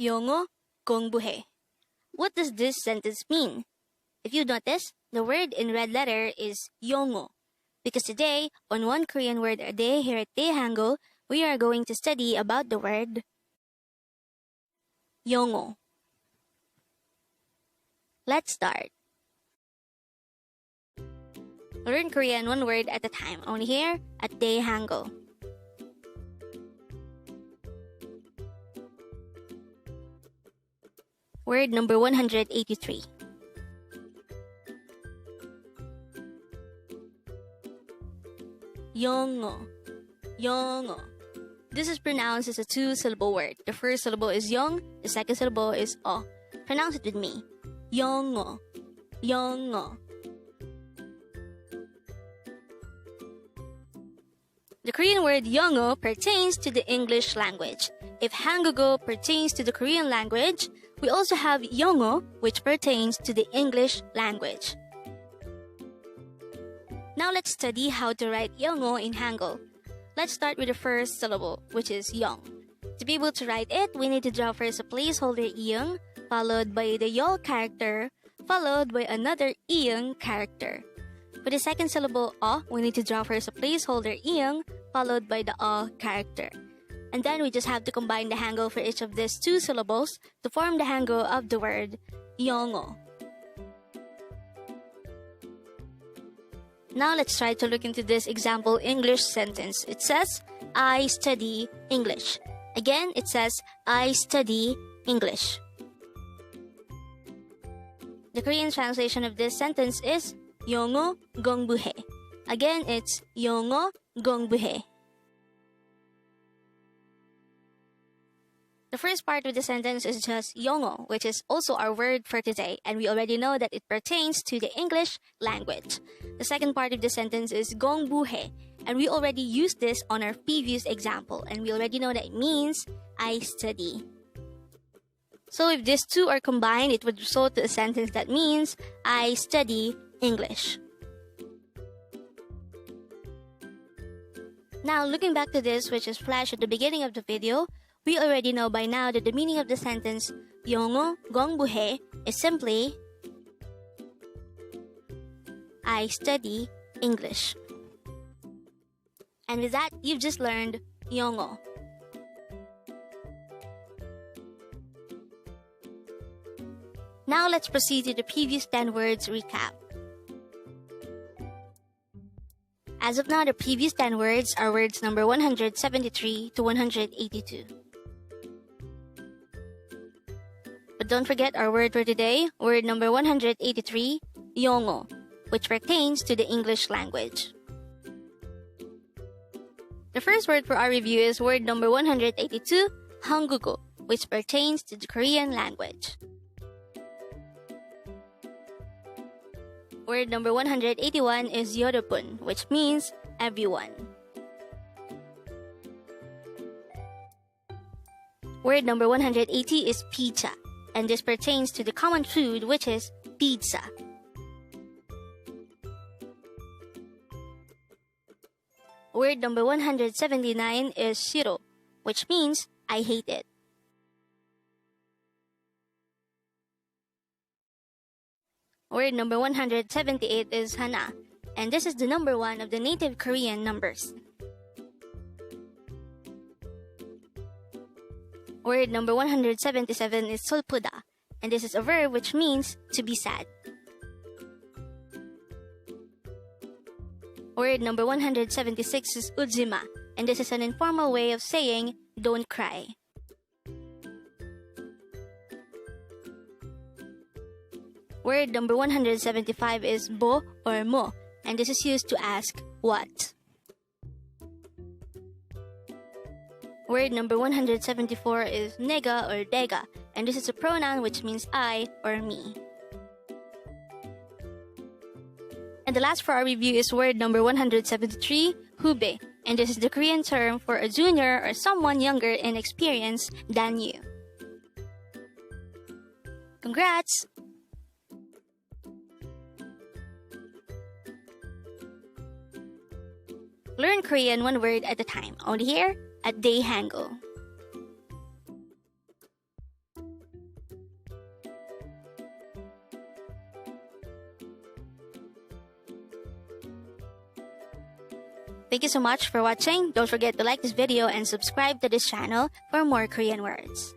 영어 공부해. What does this sentence mean? If you notice, the word in red letter is 영어. Because today, on One Korean Word a Day here at Dae-Hangul, we are going to study about the word 영어. Let's start. Learn Korean one word at a time, only here at Dae-Hangul. Word number 183. 영어. 영어. This is pronounced as a two-syllable word. The first syllable is 영, the second syllable is o. Pronounce it with me. 영어. 영어. The Korean word 영어 pertains to the English language. If 한국어 pertains to the Korean language, we also have 영어, which pertains to the English language. Now let's study how to write 영어 in Hangul. Let's start with the first syllable, which is 영. To be able to write it, we need to draw first a placeholder iyang, followed by the yol character, followed by another iyang character. For the second syllable o, we need to draw first a placeholder iyang, followed by the o character. And then we just have to combine the hangul for each of these two syllables to form the hangul of the word 영어. Now let's try to look into this example English sentence. It says, I study English. Again, it says, I study English. The Korean translation of this sentence is 영어 공부해. Again, it's 영어 공부해. The first part of the sentence is just 영어, which is also our word for today, and we already know that it pertains to the English language. The second part of the sentence is 공부해, and we already used this on our previous example, and we already know that it means I study. So if these two are combined, it would result to a sentence that means I study English. Now, looking back to this, which is flashed at the beginning of the video, we already know by now that the meaning of the sentence 영어 공부해 is simply I study English. And with that, you've just learned 영어. Now let's proceed to the previous 10 words recap. As of now, the previous 10 words are words number 173 to 182. But don't forget our word for today, word number 183, 영어, which pertains to the English language. The first word for our review is word number 182, 한국어, which pertains to the Korean language. Word number 181 is 여러분, which means everyone. Word number 180 is pizza, and this pertains to the common food, which is pizza. Word number 179 is 싫어, which means I hate it. Word number 178 is hana, and this is the number 1 of the native Korean numbers. Word number 177 is 슬프다, and this is a verb which means to be sad. Word number 176 is Hajima, and this is an informal way of saying don't cry. Word number 175 is bo or mo, and this is used to ask what. Word number 174 is nega or dega, and this is a pronoun which means I or me. And the last for our review is word number 173, hube, and this is the Korean term for a junior or someone younger in experience than you. Congrats! Learn Korean one word at a time, only here at Dae-Hangul. Thank you so much for watching. Don't forget to like this video and subscribe to this channel for more Korean words.